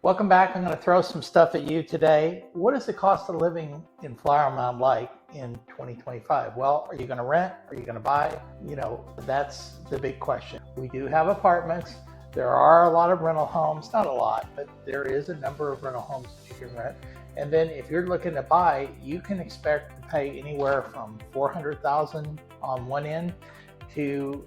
Welcome back. I'm going to throw some stuff at you today. What is the cost of living in Flower Mound like in 2025? Well, are you going to rent? Are you going to buy? That's the big question. We do have apartments. There are a lot of rental homes, not a lot, but there is a number of rental homes that you can rent. And then if you're looking to buy, you can expect to pay anywhere from $400,000 on one end to,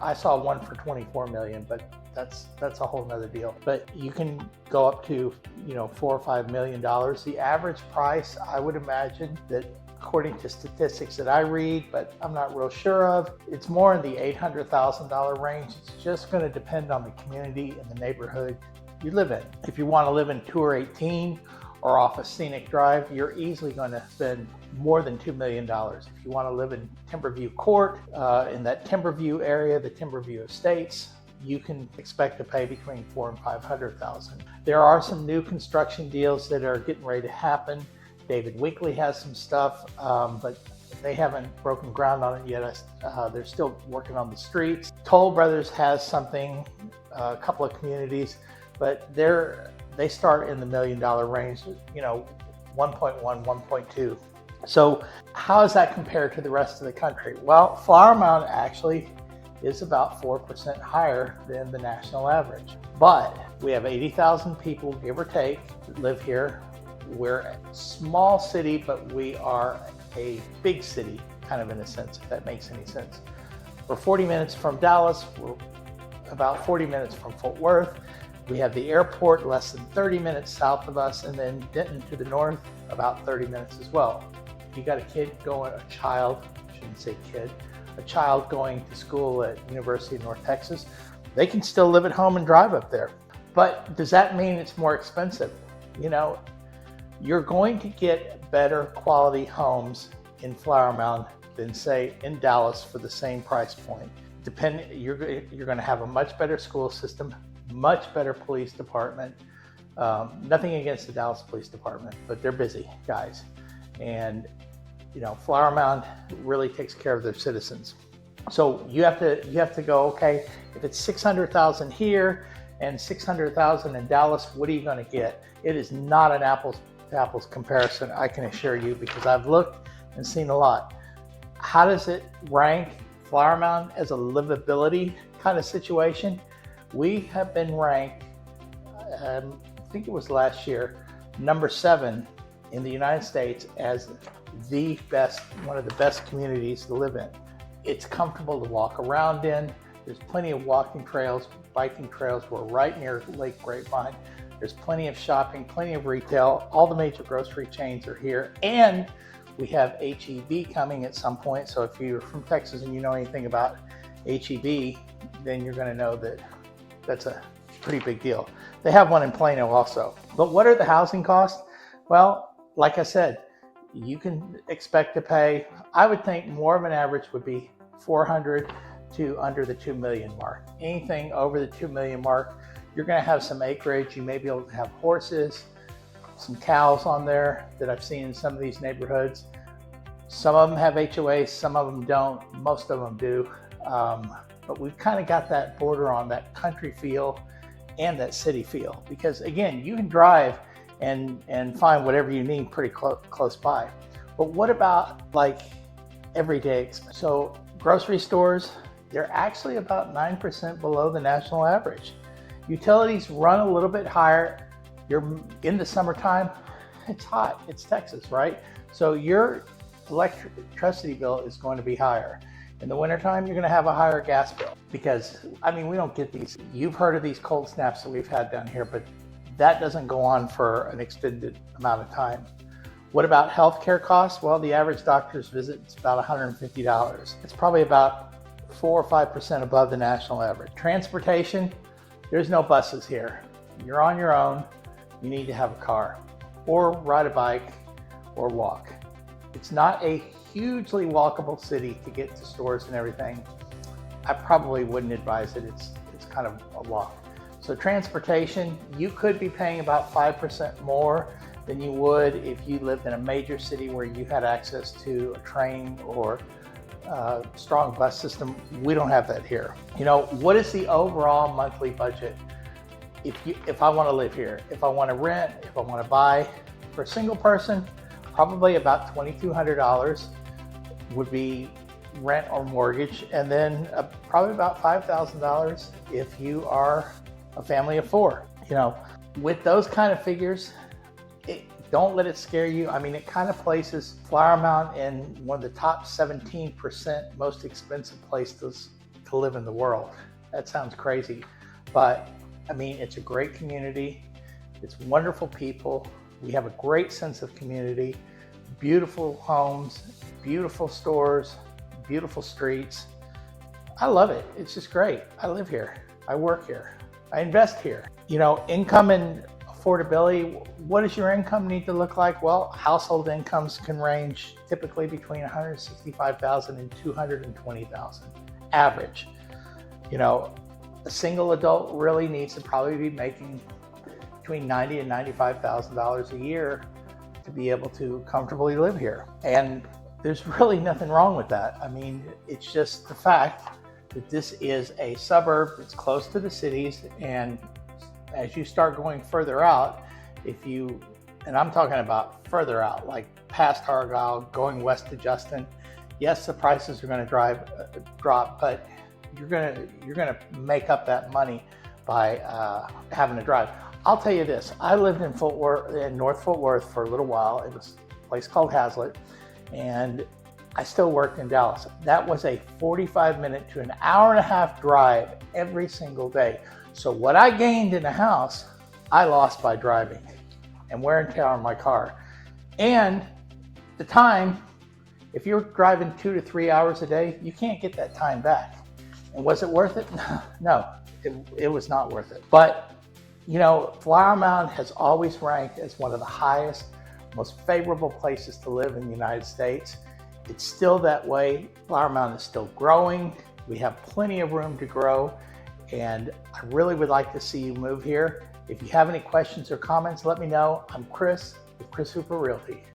I saw one for 24 million, but that's a whole nother deal. But you can go up to, $4 or $5 million. The average price, I would imagine that according to statistics that I read, but I'm not real sure of, it's more in the $800,000 range. It's just going to depend on the community and the neighborhood you live in. If you want to live in Tour 18 or off a scenic drive, you're easily going to spend more than $2 million. If you want to live in Timberview Court, in that Timberview area, the Timberview Estates, you can expect to pay between $400,000 and $500,000. There are some new construction deals that are getting ready to happen. David Weekley has some stuff, but they haven't broken ground on it yet. They're still working on the streets. Toll Brothers has something, a couple of communities, but they start in the $1 million range, 1.1, 1.2. So how does that compare to the rest of the country? Well, Flower Mound actually is about 4% higher than the national average. But we have 80,000 people, give or take, that live here. We're a small city, but we are a big city, kind of in a sense, if that makes any sense. We're 40 minutes from Dallas. We're about 40 minutes from Fort Worth. We have the airport less than 30 minutes south of us, and then Denton to the north, about 30 minutes as well. If you got a child going to school at University of North Texas, they can still live at home and drive up there. But does that mean it's more expensive? You're going to get better quality homes in Flower Mound than say in Dallas for the same price point. You're going to have a much better school system, much better police department. Nothing against the Dallas Police Department, but they're busy guys. And Flower Mound really takes care of their citizens. So you have to go, okay, if it's 600,000 here and 600,000 in Dallas, what are you going to get? It is not an apples to apples comparison, I can assure you, because I've looked and seen a lot. How does it rank Flower Mound as a livability kind of situation? We have been ranked, I think it was last year, number 7 in the United States as one of the best communities to live in. It's comfortable to walk around in. There's plenty of walking trails, biking trails. We're right near Lake Grapevine. There's plenty of shopping, plenty of retail. All the major grocery chains are here. And we have HEB coming at some point. So if you're from Texas and you know anything about HEB, then you're going to know that that's a pretty big deal. They have one in Plano also. But what are the housing costs? Well, like I said, you can expect to pay, I would think more of an average would be 400 to under the 2 million mark. Anything over the 2 million mark, you're going to have some acreage. You may be able to have horses, some cows on there that I've seen in some of these neighborhoods. Some of them have HOAs, some of them don't, most of them do. But we've kind of got that border on that country feel and that city feel, because again, you can drive and find whatever you need pretty close by. But what about like everyday expense? So grocery stores, they're actually about 9% below the national average. Utilities run a little bit higher. You're in the summertime, it's hot, it's Texas, right? So your electricity bill is going to be higher. In the wintertime, you're going to have a higher gas bill because, we don't get these. You've heard of these cold snaps that we've had down here, but that doesn't go on for an extended amount of time. What about healthcare costs? Well, the average doctor's visit is about $150. It's probably about 4 or 5% above the national average. Transportation, there's no buses here. You're on your own. You need to have a car or ride a bike or walk. It's not a hugely walkable city to get to stores and everything. I probably wouldn't advise it. It's kind of a walk. So transportation, you could be paying about 5% more than you would if you lived in a major city where you had access to a train or a strong bus system. We don't have that here. What is the overall monthly budget if I want to live here, if I want to rent, if I want to buy, for a single person, probably about $2,200 would be rent or mortgage, and then probably about $5,000 if you are a family of four. You know, with those kind of figures, don't let it scare you. I mean, it kind of places Flower Mound in one of the top 17% most expensive places to live in the world. That sounds crazy, but I mean, it's a great community. It's wonderful people. We have a great sense of community, beautiful homes, beautiful stores, beautiful streets. I love it. It's just great. I live here. I work here. I invest here. You know, income and affordability, what does your income need to look like? Well, household incomes can range typically between $165,000 and $220,000 average. You know, a single adult really needs to probably be making between $90,000 and $95,000 a year to be able to comfortably live here. And there's really nothing wrong with that. I mean, it's just the fact that this is a suburb. It's close to the cities, and as you start going further out, and I'm talking about further out, like past Argyle, going west to Justin, yes, the prices are going to drop, but you're going to make up that money by having to drive. I'll tell you this: I lived in North Fort Worth for a little while. It was a place called Hazlitt, and I still worked in Dallas. That was a 45-minute to an hour-and-a-half drive every single day. So what I gained in a house, I lost by driving and wear and tear on my car. And the time, if you're driving 2 to 3 hours a day, you can't get that time back. And was it worth it? No, it was not worth it. But, you know, Flower Mound has always ranked as one of the highest, most favorable places to live in the United States. It's still that way. Flower Mound is still growing. We have plenty of room to grow. And I really would like to see you move here. If you have any questions or comments, let me know. I'm Chris with Chris Hooper Realty.